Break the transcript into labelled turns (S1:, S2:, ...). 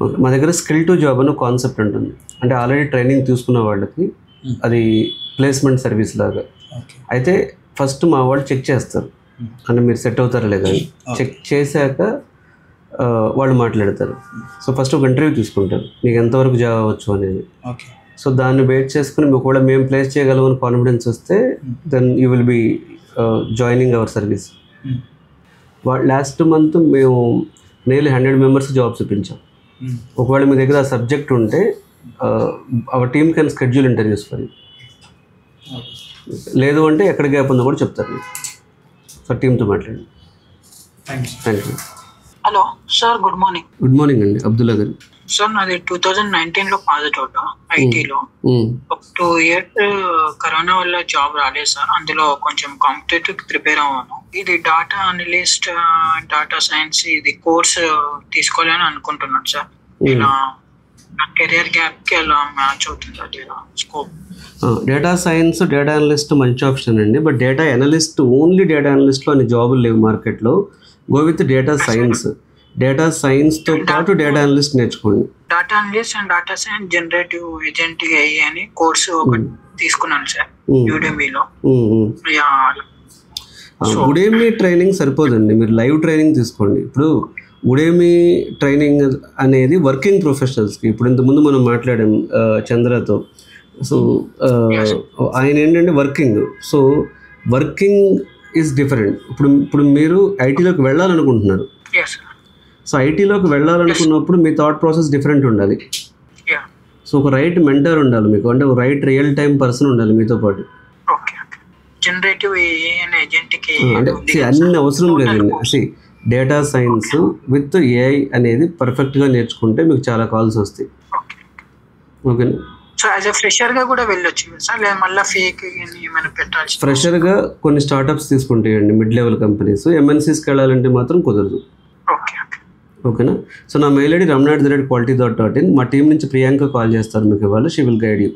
S1: Okay. మా దగ్గర skill to job అనే కాన్సెప్ట్ ఉంటుంది. అంటే ఆల్రెడీ ట్రైనింగ్ తీసుకున్న వాళ్ళకి అది ప్లేస్మెంట్ సర్వీస్ లాగా. అయితే ఫస్ట్ మా వాళ్ళు చెక్ చేస్తారు, అంటే మీరు సెట్ అవుతారా లేదా అని. చెక్ చేశాక వాళ్ళు మాట్లాడతారు. సో ఫస్ట్ ఒక ఇంటర్వ్యూ తీసుకుంటారు, నీకు ఎంతవరకు జాబ్ అవ్వచ్చు అనేది. సో దాన్ని వెయిట్ చేసుకుని ఒకవేళ మేము ప్లేస్ చేయగలమని కాన్ఫిడెన్స్ వస్తే then you will be joining our service. Last month మేము నియర్లీ 100 మెంబర్స్ జాబ్స్ ఇప్పించాం. ఒకవేళ మీ దగ్గర ఆ సబ్జెక్ట్ ఉంటే our team can schedule interviews for you. లేదు అంటే ఎక్కడ గ్యాప్ ఉందో కూడా చెప్తారు. సార్ టీమ్తో మాట్లాడండి. Thank you.
S2: Hello sir, good morning.
S1: Good morning అండి, అబ్దుల్లా గారు.
S2: సార్ నాది 2019లో పాస్ అవుట్ ఐటీలో. ఒక 2 years కరోనా వల్ల జాబ్ రాలేదు సార్. అందులో కొంచెం కాంపిటేటివ్ ప్రిపేర్ అవ్వను. ఇది డేటా అనలిస్ట్, డేటా సైన్స్ ఇది కోర్స్ తీసుకోవాలని అనుకుంటున్నాను సార్. ఇలా నా కెరియర్ గ్యాప్కి అలా మ్యాచ్ అవుతుంది scope.
S1: Data science, data analyst మంచి ఆప్షన్ అండి. But data analyst, only data అనలిస్ట్లో అన్ని జాబులు లేవు మార్కెట్లో. Go with data science. Data సైన్స్తో పాటు డేటా అనలిస్ట్ నేర్చుకోండి.
S2: Data analyst and data science generative agent AI అని కోర్సు ఒకటి తీసుకున్నాను సార్ యూడెమీలో.
S1: ఉడేమి ట్రైనింగ్ సరిపోదండి, మీరు లైవ్ ట్రైనింగ్ తీసుకోండి. ఇప్పుడు ఉడేమి ట్రైనింగ్ అనేది వర్కింగ్ ప్రొఫెషనల్స్కి. ఇప్పుడు ఇంతకుముందు మనం మాట్లాడాం చంద్రతో. సో ఆయన ఏంటంటే working. So working is different. ఇప్పుడు మీరు ఐటీలోకి వెళ్ళాలనుకుంటున్నారు. సో ఐటీలోకి వెళ్ళాలనుకున్నప్పుడు మీ థాట్ ప్రాసెస్ డిఫరెంట్ ఉండాలి. సో ఒక రైట్ మెంటర్ ఉండాలి మీకు, అంటే ఒక రైట్ రియల్ టైం పర్సన్ ఉండాలి మీతో పాటు. అంటే అన్ని అవసరం లేదండి. డేటా సైన్స్ విత్ AI అనేది పర్ఫెక్ట్గా నేర్చుకుంటే మీకు చాలా కాల్స్ వస్తాయి. ఓకేనా?
S2: సో యాజ్ ఎ ఫ్రెషర్గా కూడా వెళ్ళొచ్చు సార్, లేదా మళ్ళీ ఫేక్ ఏమైనా పెట్టాలి?
S1: ఫ్రెషర్గా కొన్ని స్టార్టప్స్ తీసుకుంటాయండి, మిడ్ లెవెల్ కంపెనీస్. MNCస్కి వెళ్ళాలంటే మాత్రం కుదరదు. ఓకేనా? సో నా మెయిల్ ID ramna@quality.in. మా టీం నుంచి ప్రియాంక కాల్ చేస్తారు మీకు ఇవాళ. She will guide you.